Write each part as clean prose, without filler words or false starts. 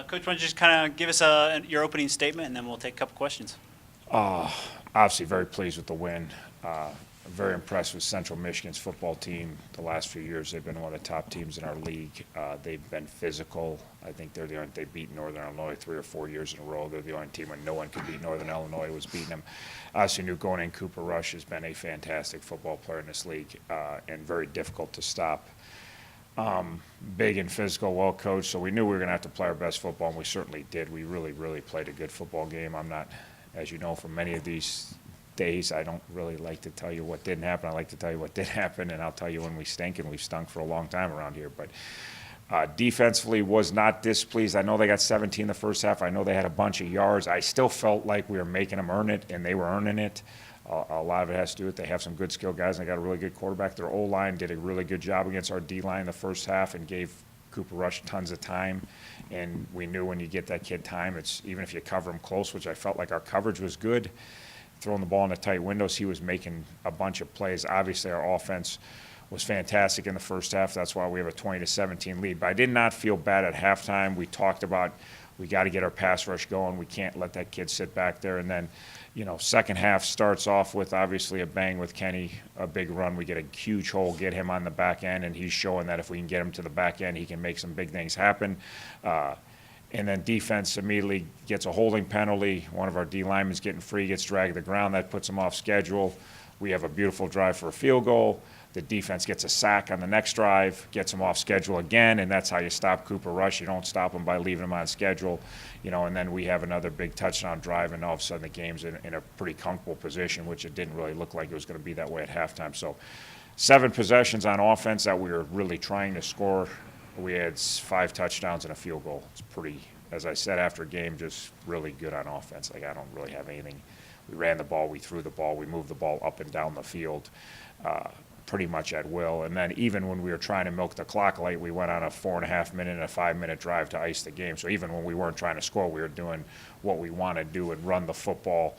Coach, why don't you just kind of give us your opening statement, and then we'll take a couple questions. Obviously, very pleased with the win. Very impressed with Central Michigan's football team. The last few years, they've been one of the top teams in our league. They've been physical. I think they beat Northern Illinois 3 or 4 years in a row. They're the only team when no one could beat Northern Illinois was beating them. Obviously, knew going in, Cooper Rush has been a fantastic football player in this league and very difficult to stop. Big and physical, well coached, so we knew we were going to have to play our best football, and we certainly did. We really, really played a good football game. I'm not, as you know, from many of these days, I don't really like to tell you what didn't happen. I like to tell you what did happen, and I'll tell you when we stink, and we've stunk for a long time around here. But defensively was not displeased. I know they got 17 the first half. I know they had a bunch of yards. I still felt like we were making them earn it, and they were earning it. A lot of it has to do with they have some good skilled guys, and they got a really good quarterback. Their O-line did a really good job against our D-line in the first half and gave Cooper Rush tons of time. And we knew when you get that kid time, it's even if you cover him close, which I felt like our coverage was good, throwing the ball in the tight windows, he was making a bunch of plays. Obviously, our offense was fantastic in the first half. That's why we have a 20-17 lead. But I did not feel bad at halftime. We talked about we got to get our pass rush going. We can't let that kid sit back there. And then, second half starts off with obviously a bang with Kenny, a big run. We get a huge hole, get him on the back end, and he's showing that if we can get him to the back end, he can make some big things happen. And then defense immediately gets a holding penalty. One of our D linemen's getting free, gets dragged to the ground. That puts him off schedule. We have a beautiful drive for a field goal. The defense gets a sack on the next drive, gets him off schedule again, and that's how you stop Cooper Rush. You don't stop him by leaving him on schedule, and then we have another big touchdown drive, and all of a sudden the game's in a pretty comfortable position, which it didn't really look like it was going to be that way at halftime. So 7 possessions on offense that we were really trying to score. We had 5 touchdowns and a field goal. It's pretty, as I said after game, just really good on offense. Like, I don't really have anything. We ran the ball, we threw the ball, we moved the ball up and down the field pretty much at will. And then even when we were trying to milk the clock late, we went on a 4.5-minute and a 5-minute drive to ice the game. So even when we weren't trying to score, we were doing what we want to do and run the football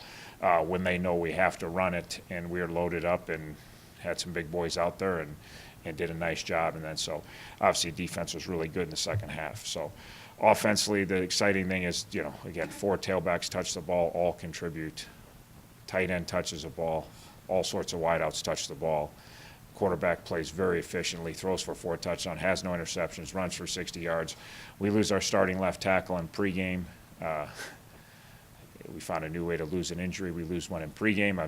when they know we have to run it. And we were loaded up and had some big boys out there and did a nice job. And then so obviously defense was really good in the second half. So offensively, the exciting thing is, again, 4 tailbacks touch the ball, all contribute. Tight end touches the ball. All sorts of wideouts touch the ball. Quarterback plays very efficiently, throws for 4 touchdowns, has no interceptions, runs for 60 yards. We lose our starting left tackle in pregame. We found a new way to lose an injury. We lose one in pregame.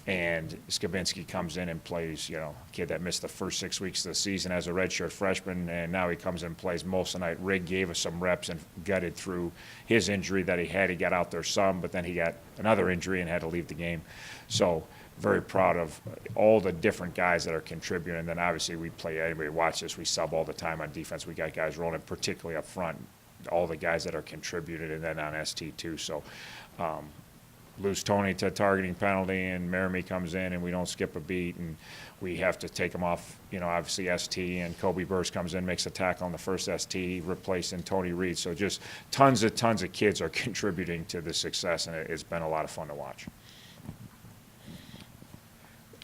And Skabinski comes in and plays, kid that missed the first 6 weeks of the season as a redshirt freshman, and now he comes in and plays most of the night. Rig gave us some reps and gutted through his injury that he had. He got out there some, but then he got another injury and had to leave the game. So very proud of all the different guys that are contributing. And then obviously we play, anybody watch this, we sub all the time on defense. We got guys rolling, particularly up front, all the guys that are contributed, and then on ST too. So lose Tony to a targeting penalty, and Merrimee comes in, and we don't skip a beat, and we have to take him off, obviously ST, and Kobe Burst comes in, makes a tackle on the first ST, replacing Tony Reed. So just tons of kids are contributing to the success, and it's been a lot of fun to watch.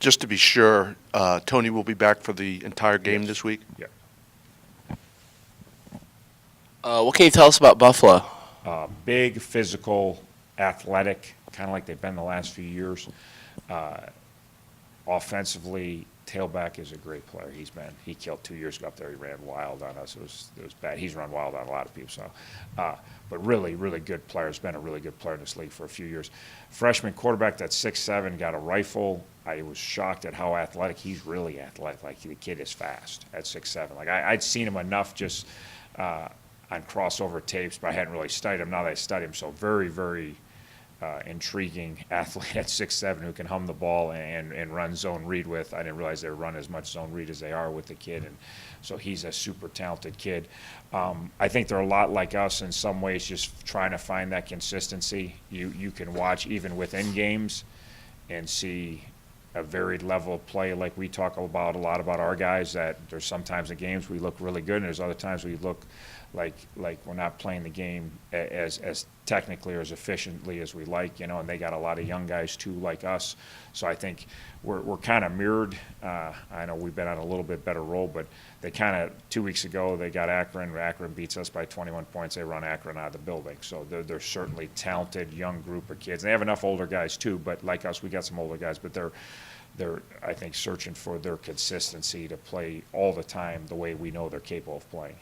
Just to be sure, Tony will be back for the entire game this week? Yeah. What can you tell us about Buffalo? Big, physical, athletic, kind of like they've been the last few years. Offensively, tailback is a great player. He killed 2 years ago up there. He ran wild on us. It was bad. He's run wild on a lot of people. So, but really, really good player. Has been a really good player in this league for a few years. Freshman quarterback that's 6'7", got a rifle. I was shocked at how athletic. He's really athletic. Like, the kid is fast at 6'7". Like, I'd seen him enough just on crossover tapes, but I hadn't really studied him. Now that I study him, so very, very intriguing athlete at 6'7" who can hum the ball and run zone read with. I didn't realize they run as much zone read as they are with the kid, and so he's a super talented kid. I think they're a lot like us in some ways, just trying to find that consistency. You can watch even within games and see a varied level of play. Like we talk about a lot about our guys, that there's sometimes in games we look really good, and there's other times we look like we're not playing the game as technically or as efficiently as we like, and they got a lot of young guys too, like us. So I think we're kind of mirrored. I know we've been on a little bit better roll, but they kind of, 2 weeks ago, they got Akron. Akron beats us by 21 points. They run Akron out of the building. So they're certainly talented, young group of kids. They have enough older guys too, but like us, we got some older guys, but they're, I think, searching for their consistency to play all the time the way we know they're capable of playing.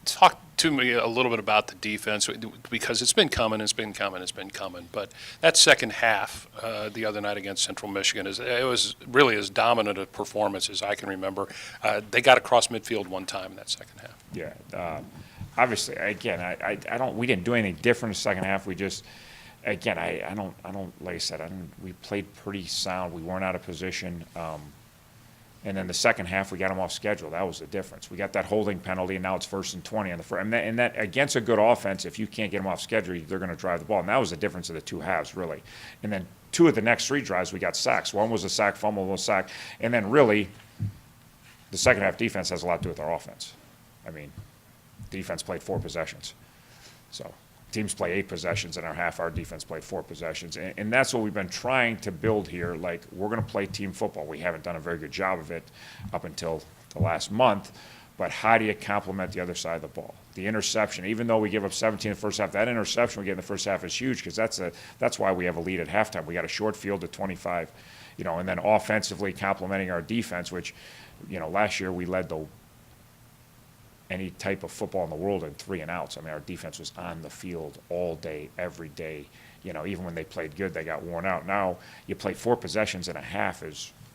Talk to me a little bit about the defense, because it's been coming. But that second half the other night against Central Michigan, it was really as dominant a performance as I can remember. They got across midfield one time in that second half. Yeah. Obviously, again, I don't. We didn't do anything different in the second half. We just, again, I don't. Like I said, we played pretty sound. We weren't out of position. And then the second half, we got them off schedule. That was the difference. We got that holding penalty, and now it's 1st and 20 on the first. And that against a good offense, if you can't get them off schedule, they're going to drive the ball. And that was the difference of the two halves, really. And then 2 of the next 3 drives, we got sacks. One was a sack, fumble, one was a sack. And then really, the second half defense has a lot to do with our offense. I mean, defense played 4 possessions. So teams play 8 possessions in our half. Our defense played 4 possessions. And that's what we've been trying to build here. Like, we're going to play team football. We haven't done a very good job of it up until the last month. But how do you complement the other side of the ball? The interception, even though we give up 17 in the first half, that interception we get in the first half is huge, because that's why we have a lead at halftime. We got a short field at 25, and then offensively complementing our defense, which, last year we led any type of football in the world in 3 and outs. I mean, our defense was on the field all day, every day. Even when they played good, they got worn out. Now you play 4 possessions in a half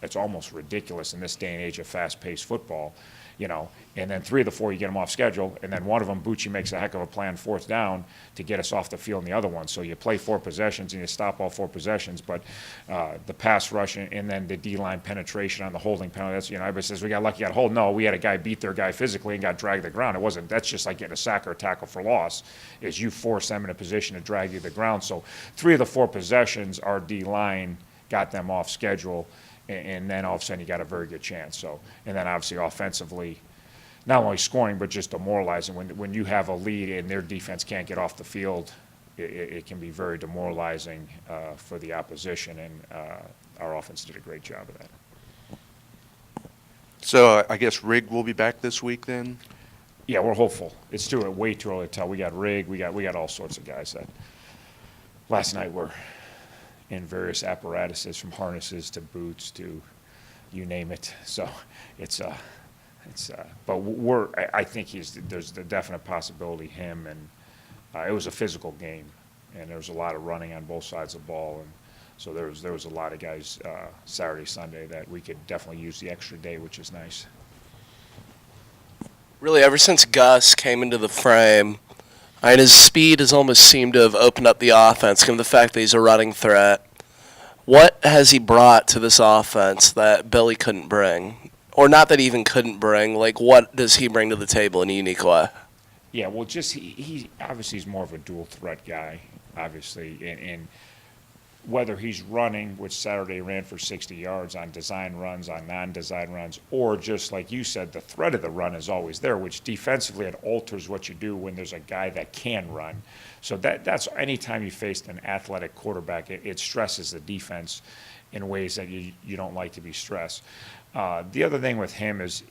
it's almost ridiculous in this day and age of fast-paced football. And then 3 of the 4 you get them off schedule, and then one of them, Bucci makes a heck of a play on 4th down to get us off the field in the other one. So you play 4 possessions and you stop all 4 possessions, but the pass rush and then the D-line penetration on the holding penalty, that's, everybody says we got lucky at hold. No, we had a guy beat their guy physically and got dragged to the ground. That's just like getting a sack or a tackle for loss, is you force them in a position to drag you to the ground. So 3 of the 4 possessions, our D-line got them off schedule, and then all of a sudden you got a very good chance. So, and then obviously offensively, not only scoring but just demoralizing. When you have a lead and their defense can't get off the field, it can be very demoralizing for the opposition, and our offense did a great job of that. So I guess Rigg will be back this week then? Yeah, we're hopeful. It's way too early to tell. We got Rigg, we got all sorts of guys that last night were in various apparatuses, from harnesses to boots to you name it. So but I think there's the definite possibility him, and it was a physical game, and there was a lot of running on both sides of the ball, and so there was a lot of guys Saturday, Sunday that we could definitely use the extra day, which is nice. Really, ever since Gus came into the frame, his speed has almost seemed to have opened up the offense, given the fact that he's a running threat. What has he brought to this offense that Billy couldn't bring? Or not that he even couldn't bring, like what does he bring to the table in a unique way? Yeah, well, just he obviously is more of a dual threat guy, obviously, and whether he's running, which Saturday ran for 60 yards on design runs, on non-design runs, or just like you said, the threat of the run is always there, which defensively it alters what you do when there's a guy that can run. So that's anytime you face an athletic quarterback, it stresses the defense in ways that you don't like to be stressed. The other thing with him is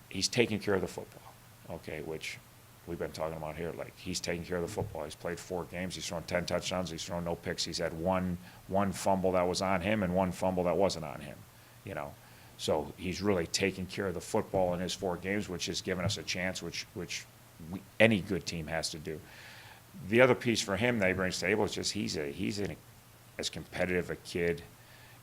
he's taking care of the football, okay, which we've been talking about here. Like, he's taking care of the football. He's played 4 games. He's thrown 10 touchdowns. He's thrown no picks. He's had one fumble that was on him and 1 fumble that wasn't on him, So he's really taking care of the football in his 4 games, which has given us a chance, which any good team has to do. The other piece for him that he brings to the table is just he's as competitive a kid,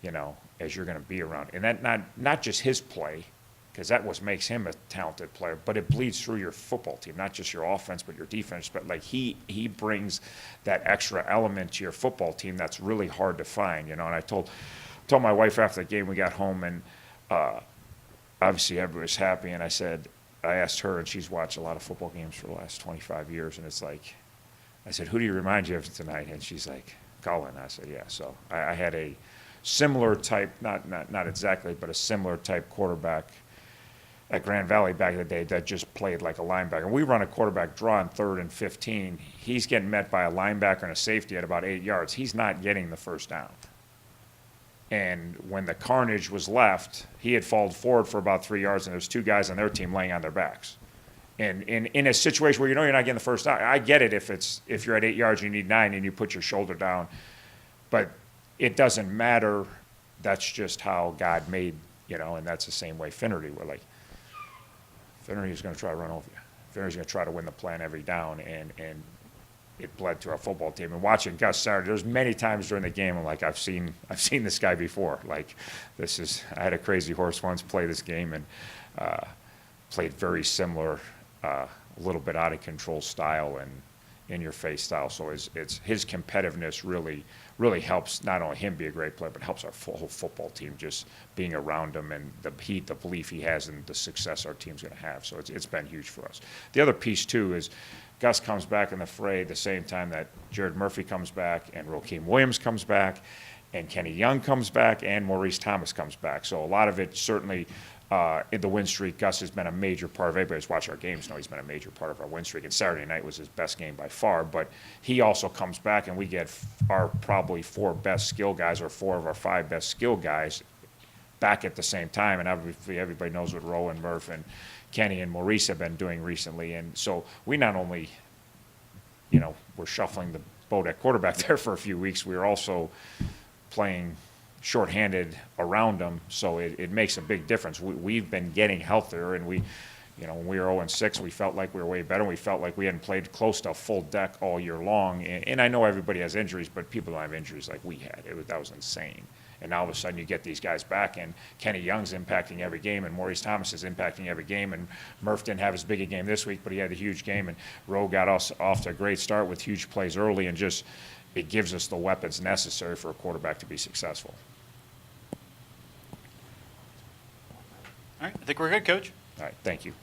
as you're going to be around. And that not just his play, because that what makes him a talented player, but it bleeds through your football team, not just your offense, but your defense. But like he brings that extra element to your football team that's really hard to find, And I told my wife after the game, we got home, and obviously everybody was happy, and I asked her, and she's watched a lot of football games for the last 25 years, and it's like, I said, who do you remind you of tonight? And she's like, Cullen. I said, yeah. So I had a similar type, not exactly, but a similar type quarterback at Grand Valley back in the day that just played like a linebacker. We run a quarterback draw on 3rd and 15. He's getting met by a linebacker and a safety at about 8 yards. He's not getting the first down. And when the carnage was left, he had fallen forward for about 3 yards, and there's 2 guys on their team laying on their backs. And in a situation where you know you're not getting the first down, I get it if you're at 8 yards and you need 9 and you put your shoulder down. But it doesn't matter. That's just how God made, and that's the same way Finnerty. We're like, Finnerty's going to try to run over you. Finnerty's going to try to win the plan every down, and it bled to our football team. And watching Gus Saturday, there's many times during the game I'm like, I've seen this guy before. Like, I had a crazy horse once play this game and played very similar, a little bit out of control style and in-your-face style. So it's his competitiveness really helps not only him be a great player, but helps our whole football team just being around him and the belief he has in the success our team's going to have. So it's been huge for us. The other piece, too, is Gus comes back in the fray at the same time that Jared Murphy comes back and Rakeem Williams comes back and Kenny Young comes back and Maurice Thomas comes back. So a lot of it certainly in the win streak, Gus has been a major part of it. Everybody who's watched our games know he's been a major part of our win streak. And Saturday night was his best game by far. But he also comes back, and we get our probably 4 best skill guys or 4 of our 5 best skill guys back at the same time. And obviously everybody knows what Rowe and Murph and Kenny and Maurice have been doing recently. And so we not only, we're shuffling the boat at quarterback there for a few weeks, we were also playing shorthanded around them, so it makes a big difference. We've been getting healthier, and when we were 0-6, we felt like we were way better. We felt like we hadn't played close to a full deck all year long. And I know everybody has injuries, but people don't have injuries like we had. That was insane. And now all of a sudden you get these guys back, and Kenny Young's impacting every game, and Maurice Thomas is impacting every game, and Murph didn't have as big a game this week, but he had a huge game, and Rowe got us off to a great start with huge plays early, and just it gives us the weapons necessary for a quarterback to be successful. All right, I think we're good, Coach. All right, thank you.